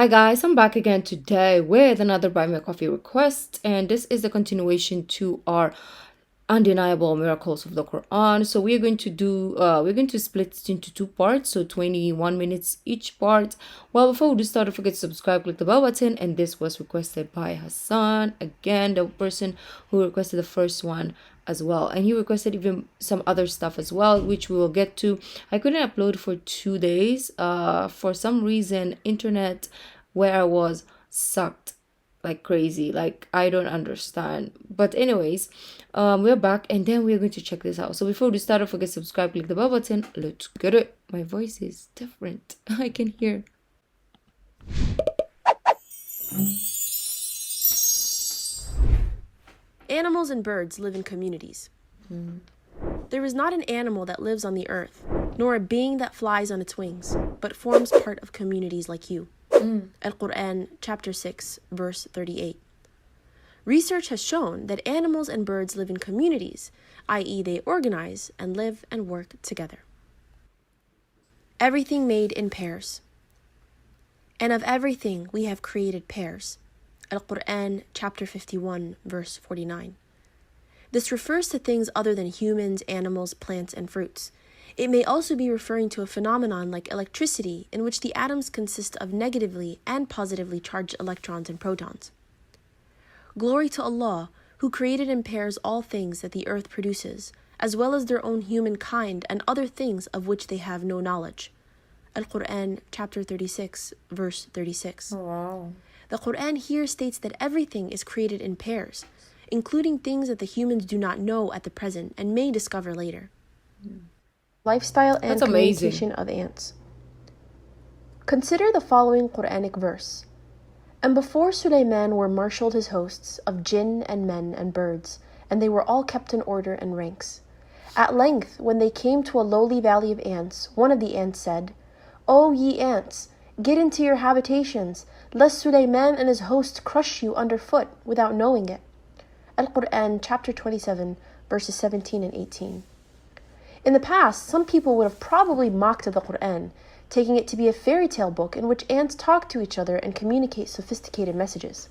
Hi guys, I'm back again today with another Buy Me a Coffee request, and this is the continuation to our undeniable miracles of the Quran. So we're going to split it into two parts, so 21 minutes each part. Well, before we do start, don't forget to subscribe, click the bell button, and this was requested by Hassan, again the person who requested the first one as well, and he requested even some other stuff as well, which we will get to. I couldn't upload for 2 days for some reason. Internet where I was sucked like crazy, like I don't understand. But anyways, we're back, and then we're going to check this out. So before we start, don't forget to subscribe, click the bell button. Let's get it. My voice is different. I can hear. Animals and birds live in communities. There is not an animal that lives on the earth, nor a being that flies on its wings, but forms part of communities like you. Al-Quran, chapter 6, verse 38. Research has shown that animals and birds live in communities, i.e. they organize and live and work together. Everything made in pairs. And of everything we have created pairs. Al-Quran, chapter 51, verse 49. This refers to things other than humans, animals, plants, and fruits. It may also be referring to a phenomenon like electricity, in which the atoms consist of negatively and positively charged electrons and protons. Glory to Allah, who created in pairs all things that the earth produces, as well as their own humankind and other things of which they have no knowledge. Al-Quran, chapter 36, verse 36. Oh, wow. The Quran here states that everything is created in pairs, including things that the humans do not know at the present and may discover later. Lifestyle and communication of ants. Consider the following Quranic verse. And before Sulaiman were marshaled his hosts of jinn and men and birds, and they were all kept in order and ranks. At length, when they came to a lowly valley of ants, one of the ants said, O ye ants, get into your habitations, lest Sulaiman and his hosts crush you underfoot without knowing it. Al-Quran, chapter 27, verses 17 and 18. In the past, some people would have probably mocked at the Quran, taking it to be a fairy tale book in which ants talk to each other and communicate sophisticated messages.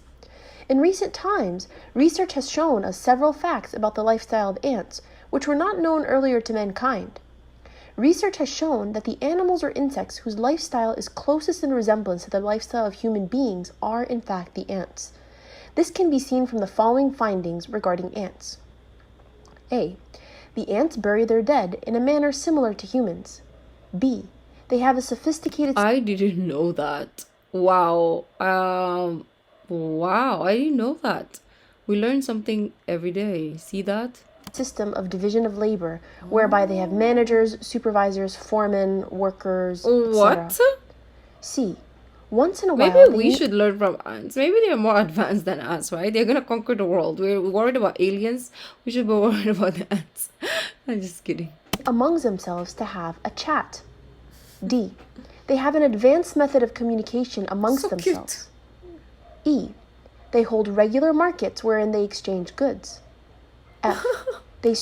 In recent times, research has shown us several facts about the lifestyle of ants, which were not known earlier to mankind. Research has shown that the animals or insects whose lifestyle is closest in resemblance to the lifestyle of human beings are in fact the ants. This can be seen from the following findings regarding ants. A. The ants bury their dead in a manner similar to humans. B. They have a sophisticated... I didn't know that. Wow. Wow, I didn't know that. We learn something every day. See that? System of division of labor, whereby they have managers, supervisors, foremen, workers, What? etc. C. Once in a while... Maybe we should learn from ants. Maybe they're more advanced than us, right? They're gonna conquer the world. We're worried about aliens. We should be worried about the ants. I'm just kidding. Amongst themselves to have a chat. D. They have an advanced method of communication amongst themselves. E. They hold regular markets wherein they exchange goods. F. They...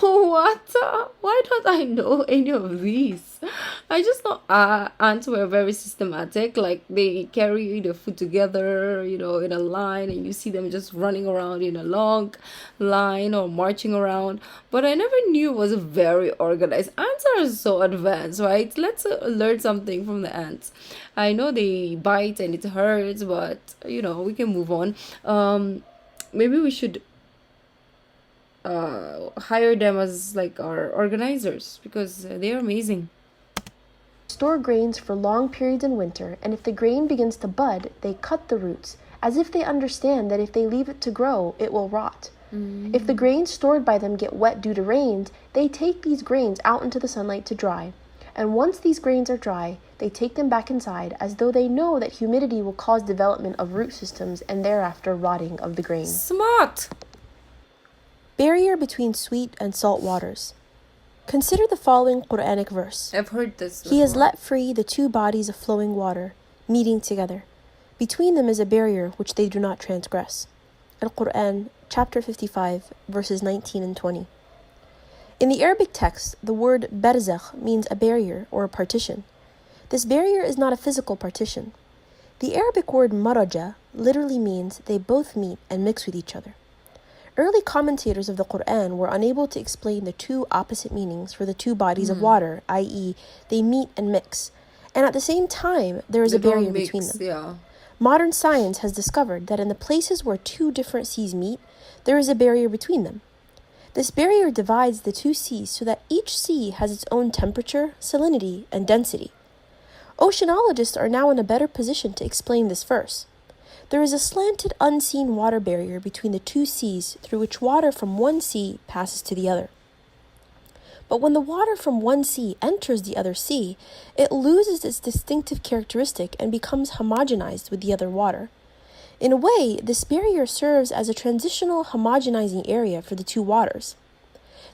What? Why don't I know any of these? I just know ants were very systematic. Like they carry the food together, in a line, and you see them just running around in a long line or marching around. But I never knew it was very organized. Ants are so advanced, right? Let's learn something from the ants. I know they bite and it hurts, but we can move on. Maybe we should hire them as like our organizers, because they are amazing. Store grains for long periods in winter, and if the grain begins to bud, they cut the roots, as if they understand that if they leave it to grow, it will rot. If the grains stored by them get wet due to rains, they take these grains out into the sunlight to dry. And once these grains are dry, they take them back inside, as though they know that humidity will cause development of root systems and thereafter rotting of the grain. Smart! Barrier between sweet and salt waters. Consider the following Quranic verse. I've heard this He has before. let free the two bodies of flowing water, meeting together. Between them is a barrier which they do not transgress. Al-Quran, chapter 55, verses 19 and 20. In the Arabic text, the word barzakh means a barrier or a partition. This barrier is not a physical partition. The Arabic word maraja literally means they both meet and mix with each other. Early commentators of the Quran were unable to explain the two opposite meanings for the two bodies of water, i.e., they meet and mix, and at the same time, there is a barrier between them. Yeah. Modern science has discovered that in the places where two different seas meet, there is a barrier between them. This barrier divides the two seas so that each sea has its own temperature, salinity, and density. Oceanologists are now in a better position to explain this verse. There is a slanted, unseen water barrier between the two seas through which water from one sea passes to the other. But when the water from one sea enters the other sea, it loses its distinctive characteristic and becomes homogenized with the other water. In a way, this barrier serves as a transitional homogenizing area for the two waters.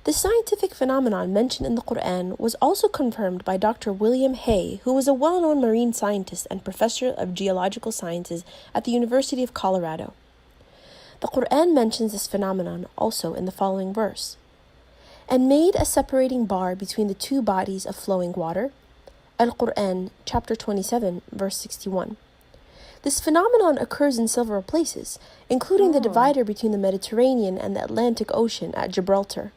This scientific phenomenon mentioned in the Quran was also confirmed by Dr. William Hay, who was a well-known marine scientist and professor of geological sciences at the University of Colorado. The Quran mentions this phenomenon also in the following verse. And made a separating bar between the two bodies of flowing water. Al-Quran, chapter 27, verse 61. This phenomenon occurs in several places, including the divider between the Mediterranean and the Atlantic Ocean at Gibraltar.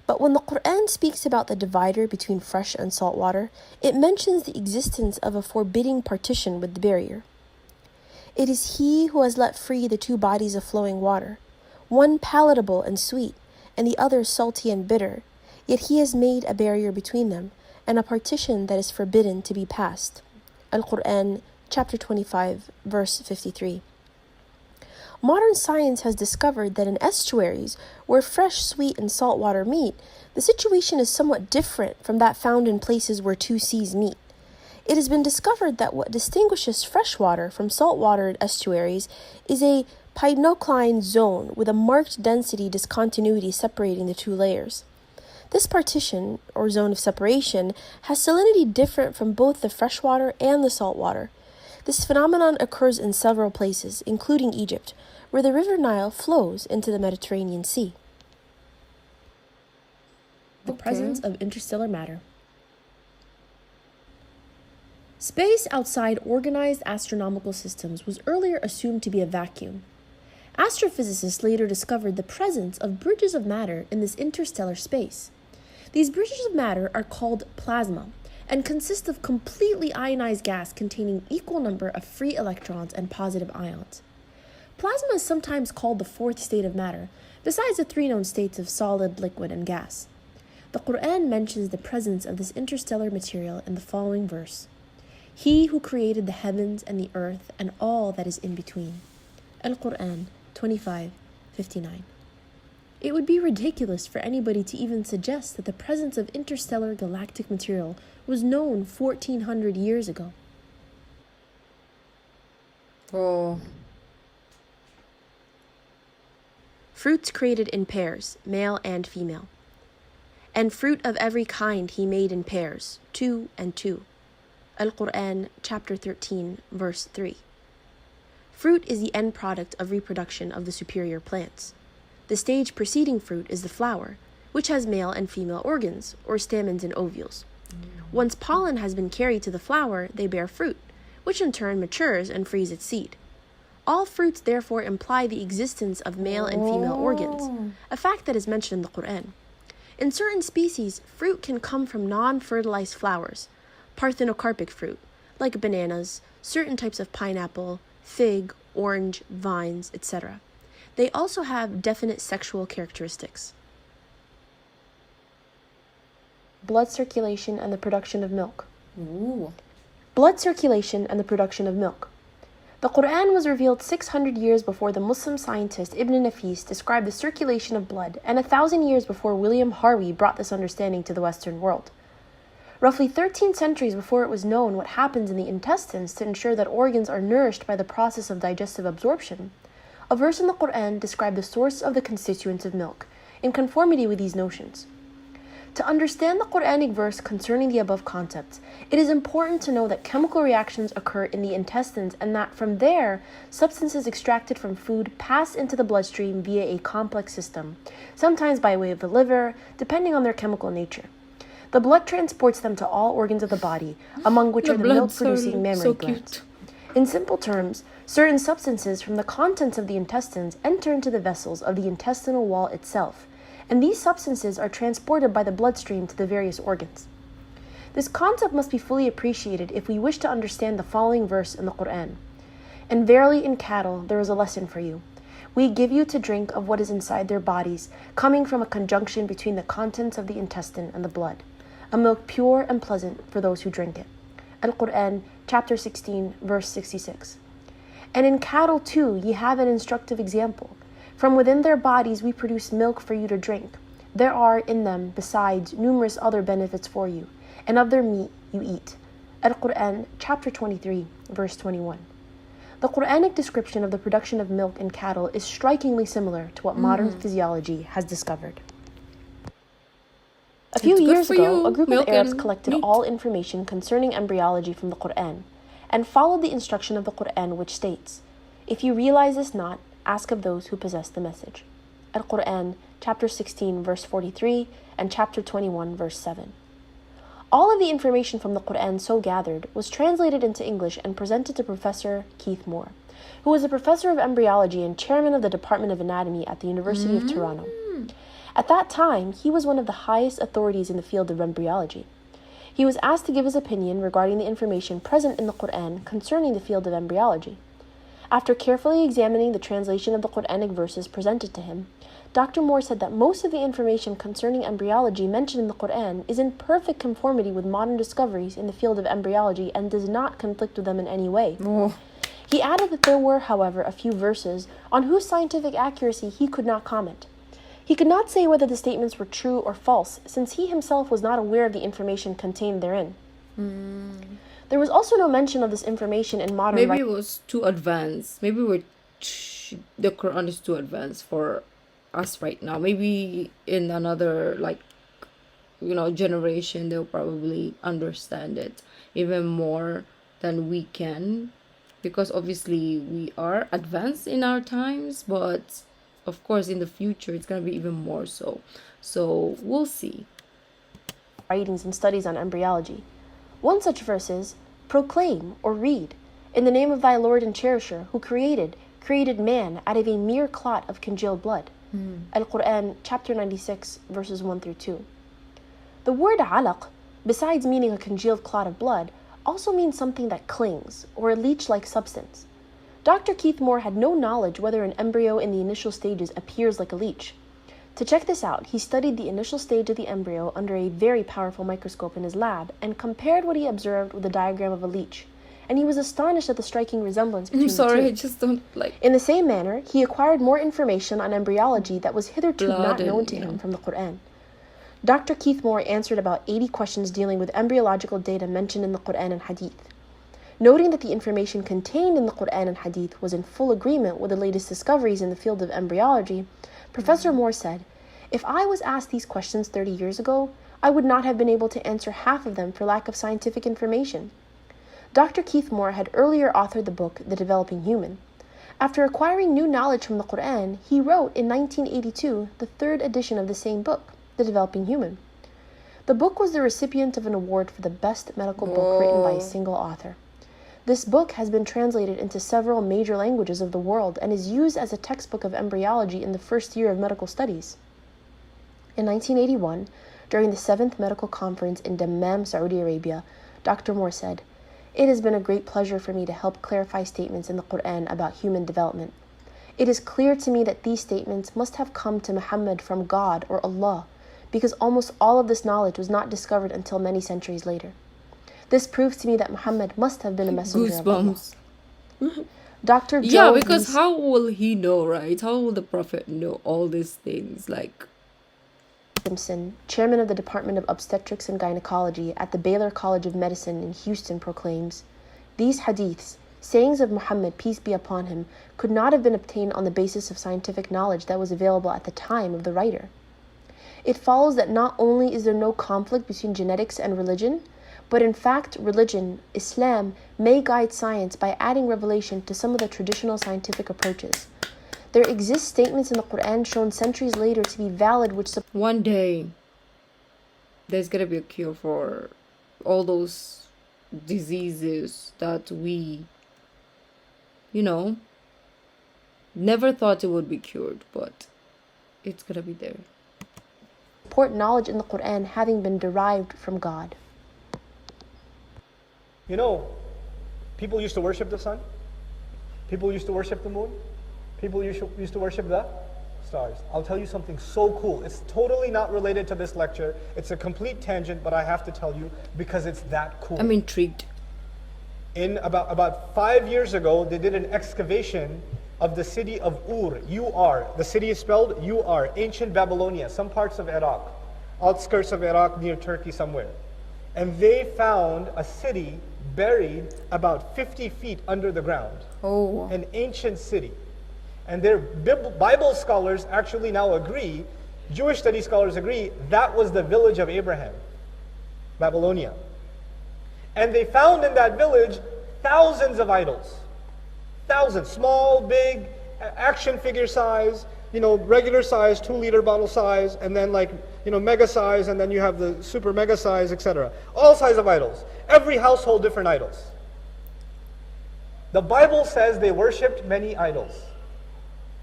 But when the Quran speaks about the divider between fresh and salt water, it mentions the existence of a forbidding partition with the barrier. It is He who has let free the two bodies of flowing water, one palatable and sweet, and the other salty and bitter, yet He has made a barrier between them, and a partition that is forbidden to be passed. Al-Quran, chapter 25, verse 53. Modern science has discovered that in estuaries, where fresh, sweet, and salt water meet, the situation is somewhat different from that found in places where two seas meet. It has been discovered that what distinguishes freshwater from saltwater estuaries is a pinocline zone with a marked density discontinuity separating the two layers. This partition, or zone of separation, has salinity different from both the freshwater and the saltwater. This phenomenon occurs in several places, including Egypt, where the river Nile flows into the Mediterranean Sea. The presence of interstellar matter. Space outside organized astronomical systems was earlier assumed to be a vacuum. Astrophysicists later discovered the presence of bridges of matter in this interstellar space. These bridges of matter are called plasma and consist of completely ionized gas containing equal number of free electrons and positive ions. Plasma is sometimes called the fourth state of matter, besides the three known states of solid, liquid, and gas. The Quran mentions the presence of this interstellar material in the following verse. He who created the heavens and the earth and all that is in between. Al-Quran 25:59. It would be ridiculous for anybody to even suggest that the presence of interstellar galactic material was known 1400 years ago. Fruits created in pairs, male and female. And fruit of every kind he made in pairs, 2 and 2. Al-Quran, chapter 13, verse 3. Fruit is the end product of reproduction of the superior plants. The stage preceding fruit is the flower, which has male and female organs, or stamens and ovules. Once pollen has been carried to the flower, they bear fruit, which in turn matures and frees its seed. All fruits therefore imply the existence of male and female organs, a fact that is mentioned in the Quran. In certain species, fruit can come from non-fertilized flowers, parthenocarpic fruit, like bananas, certain types of pineapple, fig, orange, vines, etc. They also have definite sexual characteristics. Blood circulation and the production of milk. Blood circulation and the production of milk. The Quran was revealed 600 years before the Muslim scientist Ibn Nafis described the circulation of blood, and 1,000 years before William Harvey brought this understanding to the Western world. Roughly 13 centuries before it was known what happens in the intestines to ensure that organs are nourished by the process of digestive absorption, a verse in the Quran described the source of the constituents of milk, in conformity with these notions. To understand the Quranic verse concerning the above concepts, it is important to know that chemical reactions occur in the intestines and that from there, substances extracted from food pass into the bloodstream via a complex system, sometimes by way of the liver, depending on their chemical nature. The blood transports them to all organs of the body, among which are the milk-producing mammary glands. In simple terms, certain substances from the contents of the intestines enter into the vessels of the intestinal wall itself, and these substances are transported by the bloodstream to the various organs. This concept must be fully appreciated if we wish to understand the following verse in the Quran. And verily in cattle there is a lesson for you. We give you to drink of what is inside their bodies, coming from a conjunction between the contents of the intestine and the blood, a milk pure and pleasant for those who drink it. Al-Quran, chapter 16, verse 66. And in cattle too ye have an instructive example. From within their bodies we produce milk for you to drink. There are in them, besides, numerous other benefits for you, and of their meat you eat. Al-Quran, chapter 23, verse 21. The Quranic description of the production of milk in cattle is strikingly similar to what modern physiology has discovered. A few years ago, a group of Arabs collected all information concerning embryology from the Quran and followed the instruction of the Quran, which states, "If you realize this not, ask of those who possess the message." Al-Quran, chapter 16, verse 43, and chapter 21, verse 7. All of the information from the Quran so gathered was translated into English and presented to Professor Keith Moore, who was a professor of embryology and chairman of the Department of Anatomy at the University of Toronto. At that time, he was one of the highest authorities in the field of embryology. He was asked to give his opinion regarding the information present in the Quran concerning the field of embryology. After carefully examining the translation of the Quranic verses presented to him, Dr. Moore said that most of the information concerning embryology mentioned in the Quran is in perfect conformity with modern discoveries in the field of embryology and does not conflict with them in any way. He added that there were, however, a few verses on whose scientific accuracy he could not comment. He could not say whether the statements were true or false, since he himself was not aware of the information contained therein. There was also no mention of this information in modern... Maybe it was too advanced. Maybe the Quran is too advanced for us right now. Maybe in another generation they'll probably understand it even more than we can, because obviously we are advanced in our times, but of course in the future it's going to be even more so we'll see. Writings and studies on embryology. One such verse is, "Proclaim or read, in the name of thy Lord and Cherisher, who created man out of a mere clot of congealed blood." Al-Quran, chapter 96, verses 1 through 2. The word alaq, besides meaning a congealed clot of blood, also means something that clings, or a leech-like substance. Dr. Keith Moore had no knowledge whether an embryo in the initial stages appears like a leech. To check this out, he studied the initial stage of the embryo under a very powerful microscope in his lab and compared what he observed with a diagram of a leech, and he was astonished at the striking resemblance between the two. I just don't like... In the same manner, he acquired more information on embryology that was hitherto not known to him from the Quran. Dr. Keith Moore answered about 80 questions dealing with embryological data mentioned in the Quran and Hadith. Noting that the information contained in the Quran and Hadith was in full agreement with the latest discoveries in the field of embryology, Professor Moore said, "If I was asked these questions 30 years ago, I would not have been able to answer half of them for lack of scientific information." Dr. Keith Moore had earlier authored the book, The Developing Human. After acquiring new knowledge from the Quran, he wrote in 1982 the third edition of the same book, The Developing Human. The book was the recipient of an award for the best medical book written by a single author. This book has been translated into several major languages of the world and is used as a textbook of embryology in the first year of medical studies. In 1981, during the 7th Medical Conference in Dammam, Saudi Arabia, Dr. Moore said, "It has been a great pleasure for me to help clarify statements in the Quran about human development. It is clear to me that these statements must have come to Muhammad from God or Allah, because almost all of this knowledge was not discovered until many centuries later. This proves to me that Muhammad must have been a messenger of Allah." Dr. Joe because how will he know, right? How will the Prophet know all these things? Simpson, chairman of the Department of Obstetrics and Gynecology at the Baylor College of Medicine in Houston, proclaims, "These hadiths, sayings of Muhammad, peace be upon him, could not have been obtained on the basis of scientific knowledge that was available at the time of the writer. It follows that not only is there no conflict between genetics and religion, but in fact religion, Islam, may guide science by adding revelation to some of the traditional scientific approaches. There exist statements in the Quran shown centuries later to be valid which one day there's gonna be a cure for all those diseases that we never thought it would be cured, but it's gonna be there. Important knowledge in the Quran having been derived from God. People used to worship the sun. People used to worship the moon. People used to worship the stars. I'll tell you something so cool. It's totally not related to this lecture. It's a complete tangent, but I have to tell you because it's that cool. I'm intrigued. In about 5 years ago, they did an excavation of the city of Ur, U-R. The city is spelled U-R, ancient Babylonia, some parts of Iraq, outskirts of Iraq near Turkey somewhere. And they found a city buried about 50 feet under the ground. Oh. An ancient city. And their Bible scholars actually now agree, Jewish study scholars agree, that was the village of Abraham, Babylonia. And they found in that village thousands of idols. Thousands, small, big, action figure size, regular size, 2-liter bottle size, and then mega size, and then you have the super mega size, etc. All size of idols. Every household, different idols. The Bible says they worshipped many idols.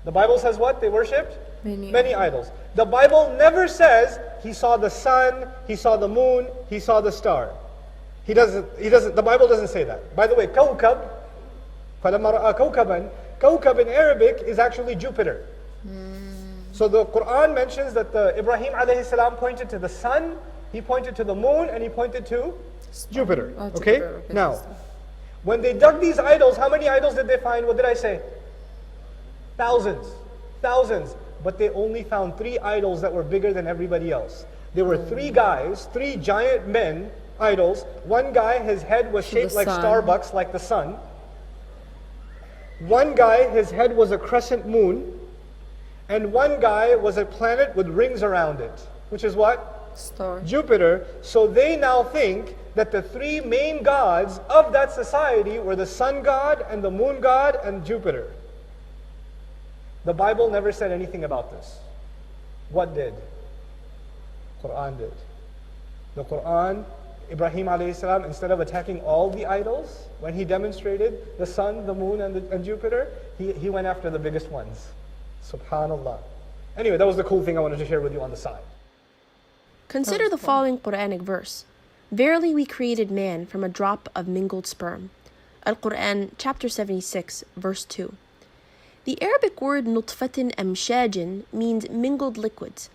The Bible says what? They worshipped? Many idols. The Bible never says he saw the sun, he saw the moon, he saw the star. He doesn't, the Bible doesn't say that. By the way, kawkab, kawkab in Arabic is actually Jupiter. So the Quran mentions that Ibrahim alayhi salam pointed to the sun, he pointed to the moon, and he pointed to Jupiter. Okay? Now, when they dug these idols, how many idols did they find? What did I say? Thousands. But they only found 3 idols that were bigger than everybody else. There were 3 guys, 3 giant men, idols. One guy, his head was shaped like Starbucks, like the sun. One guy, his head was a crescent moon. And one guy was a planet with rings around it. Which is what? Star. Jupiter. So they now think that the 3 main gods of that society were the sun god and the moon god and Jupiter. The Bible never said anything about this. What did? Quran did. The Quran, Ibrahim alayhi salam, instead of attacking all the idols, when he demonstrated the sun, the moon, and Jupiter, he went after the biggest ones. Subhanallah. Anyway, that was the cool thing I wanted to share with you on the side. Consider the following Quranic verse. Verily we created man from a drop of mingled sperm. Al-Quran, chapter 76, verse 2. The Arabic word nutfatin amshajin means mingled liquids.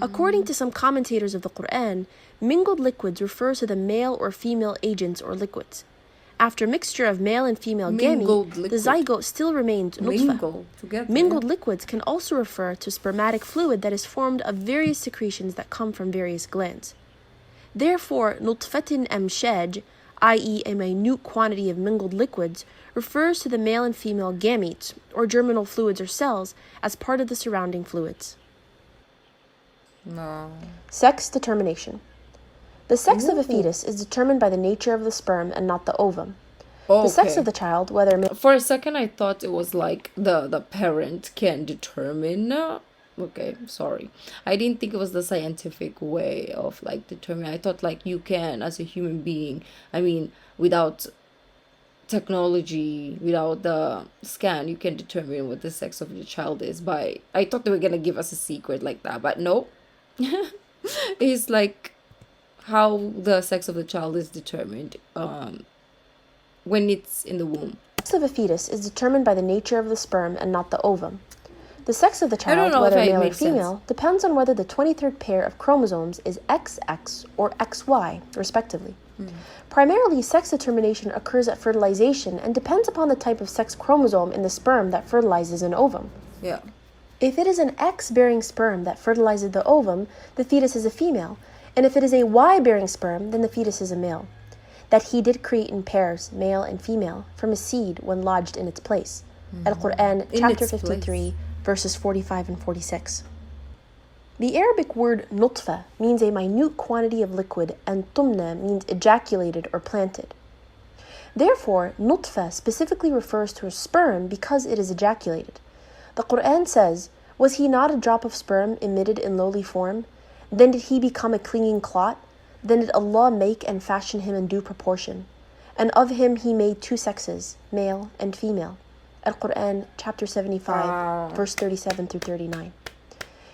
According to some commentators of the Quran, mingled liquids refers to the male or female agents or liquids. After mixture of male and female gamete, the zygote still remains nutfa. Mingled liquids can also refer to spermatic fluid that is formed of various secretions that come from various glands. Therefore, nutfatin amshaj, i.e. a minute quantity of mingled liquids, refers to the male and female gametes, or germinal fluids or cells, as part of the surrounding fluids. No. Sex determination. The sex of a fetus is determined by the nature of the sperm and not the ovum. The sex of the child, whether... For a second, I thought it was like the parent can determine... Okay, sorry. I didn't think it was the scientific way of determining. I thought you can, as a human being, without technology, without the scan, you can determine what the sex of your child is by... I thought they were going to give us a secret like that, but no. It's how the sex of the child is determined when it's in the womb. The sex of a fetus is determined by the nature of the sperm and not the ovum. The sex of the child, whether male or female, depends on whether the 23rd pair of chromosomes is XX or XY, respectively. Primarily, sex determination occurs at fertilization and depends upon the type of sex chromosome in the sperm that fertilizes an ovum. Yeah. If it is an X-bearing sperm that fertilizes the ovum, the fetus is a female, and if it is a Y-bearing sperm, then the fetus is a male. That he did create in pairs, male and female, from a seed when lodged in its place. Al-Quran, chapter 53, verses 45 and 46. The Arabic word nutfa means a minute quantity of liquid, and tumna means ejaculated or planted. Therefore, nutfa specifically refers to a sperm because it is ejaculated. The Quran says, "Was he not a drop of sperm emitted in lowly form? Then did he become a clinging clot? Then did Allah make and fashion him in due proportion. And of him he made 2 sexes, male and female." Al-Quran, chapter 75, verse 37 through 39.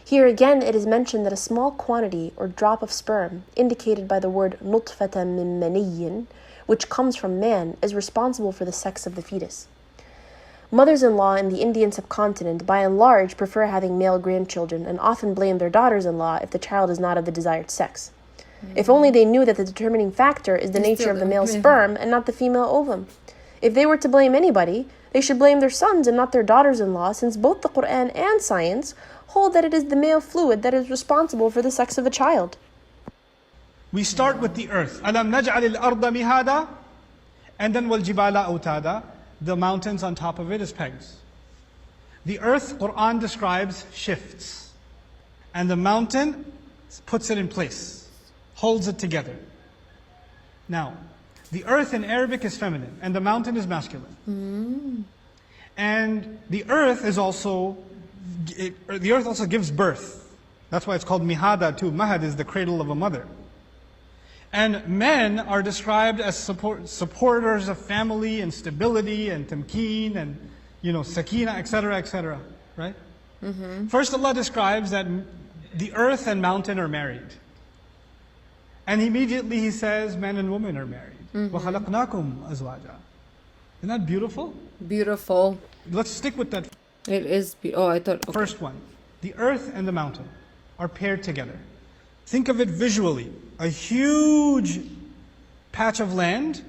Here again, it is mentioned that a small quantity or drop of sperm, indicated by the word nutfatan min maniyyin, which comes from man, is responsible for the sex of the fetus. Mothers-in-law in the Indian subcontinent, by and large, prefer having male grandchildren and often blame their daughters-in-law if the child is not of the desired sex. If only they knew that the determining factor is the nature of the male sperm and not the female ovum. If they were to blame anybody, they should blame their sons and not their daughters-in-law, since both the Quran and science hold that it is the male fluid that is responsible for the sex of a child. We start with the earth. أَلَمْ نَجْعَلِ الْأَرْضَ مِهَادًا, and then وَالْجِبَالَ أَوْتَادًا. The mountains on top of it is pegs. The earth, Quran describes, shifts. And the mountain puts it in place, holds it together. Now, the earth in Arabic is feminine, and the mountain is masculine. And the earth also gives birth. That's why it's called mihada too. Mahad is the cradle of a mother. And men are described as supporters of family and stability and tamkeen and sakina, etc., right? First, Allah describes that the earth and mountain are married. And immediately He says men and women are married. وَخَلَقْنَاكُمْ أَزْوَاجًا. Isn't that beautiful? Beautiful. Let's stick with that. It is. I thought. Okay. First one. The earth and the mountain are paired together. Think of it visually. A huge patch of land,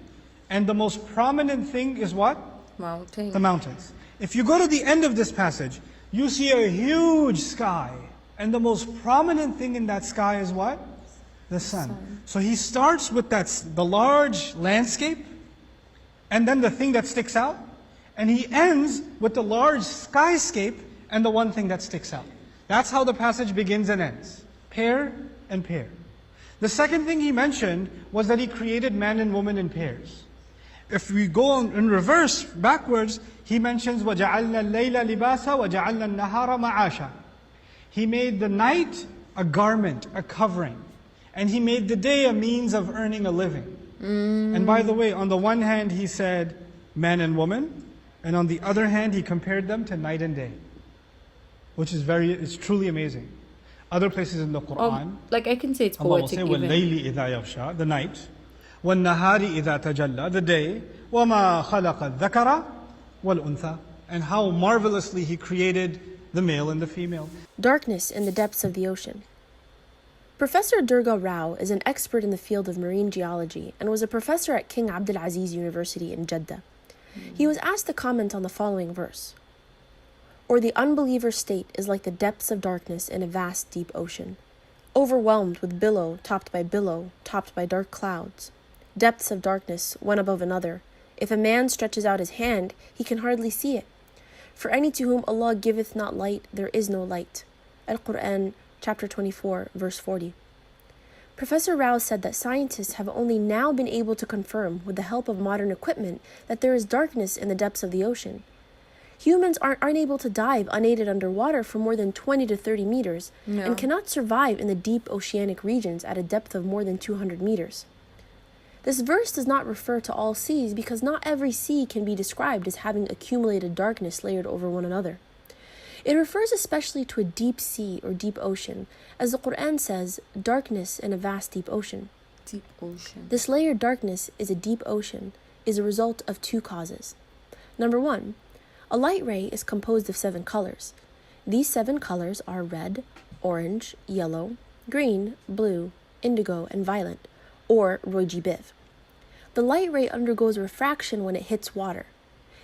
and the most prominent thing is what? Mountain. The mountains. If you go to the end of this passage, you see a huge sky, and the most prominent thing in that sky is what? The sun. So He starts with the large landscape, and then the thing that sticks out, and He ends with the large skyscape and the one thing that sticks out. That's how the passage begins and ends. Pair and pair. The second thing He mentioned was that He created man and woman in pairs. If we go in reverse, backwards, He mentions وَجَعَلْنَا اللَّيْلَ لِبَاسًا وَجَعَلْنَا النَّهَارَ مَعَاشًا. He made the night a garment, a covering. And He made the day a means of earning a living. And by the way, on the one hand He said man and woman, and on the other hand He compared them to night and day, which is it's truly amazing. Other places in the Quran, like I can say it's poetic. Allah will say وَاللَّيْلِ إِذَا يَغْشَى, the night, وَالنَّهَارِ إِذَا تَجَلَّى, the day, وَمَا خَلَقَ الذَّكَرَ وَالْأُنثَى, and how marvelously He created the male and the female. Darkness in the depths of the ocean. Professor Durga Rao is an expert in the field of marine geology and was a professor at King Abdulaziz University in Jeddah. He was asked to comment on the following verse. Or the unbeliever's state is like the depths of darkness in a vast deep ocean, overwhelmed with billow, topped by dark clouds. Depths of darkness, one above another. If a man stretches out his hand, he can hardly see it. For any to whom Allah giveth not light, there is no light. Al-Quran, chapter 24, verse 40. Professor Rao said that scientists have only now been able to confirm, with the help of modern equipment, that there is darkness in the depths of the ocean. Humans aren't able to dive unaided underwater for more than 20 to 30 meters and cannot survive in the deep oceanic regions at a depth of more than 200 meters. This verse does not refer to all seas because not every sea can be described as having accumulated darkness layered over one another. It refers especially to a deep sea or deep ocean, as the Quran says, darkness in a vast deep ocean. Deep ocean. This layered darkness is a deep ocean, is a result of two causes. Number one, a light ray is composed of 7 colors. These 7 colors are red, orange, yellow, green, blue, indigo, and violet, or Roji-Biv. The light ray undergoes refraction when it hits water.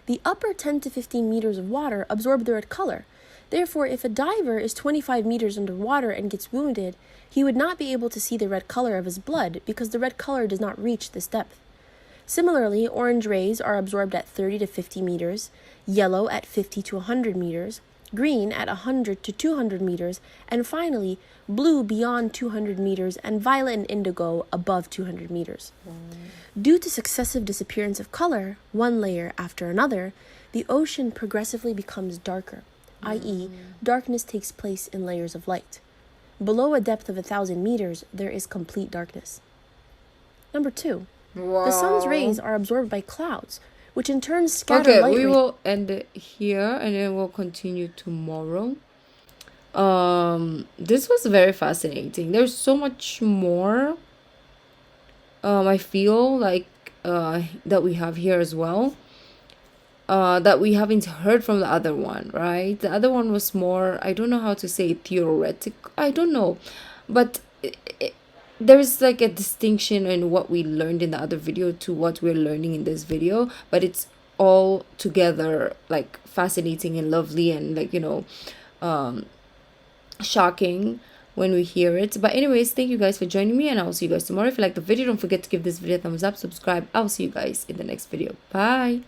The upper 10 to 15 meters of water absorb the red color. Therefore, if a diver is 25 meters underwater and gets wounded, he would not be able to see the red color of his blood because the red color does not reach this depth. Similarly, orange rays are absorbed at 30 to 50 meters, yellow at 50 to 100 meters, green at 100 to 200 meters, and finally, blue beyond 200 meters, and violet and indigo above 200 meters. Due to successive disappearance of color, one layer after another, the ocean progressively becomes darker, i.e., darkness takes place in layers of light. Below a depth of 1,000 meters, there is complete darkness. Number 2. The sun's rays are absorbed by clouds, which in turn scatter light rays. We will end it here and then we'll continue tomorrow. This was very fascinating. There's so much more I feel like that we have here as well, that we haven't heard from the other one, right? The other one was more, I don't know how to say, theoretical, I don't know, but there's like a distinction in what we learned in the other video to what we're learning in this video, but it's all together like fascinating and lovely and like, you know, shocking when we hear it. But anyways, thank you guys for joining me, and I'll see you guys tomorrow. If you like the video, don't forget to give this video a thumbs up, subscribe. I'll see you guys in the next video. Bye.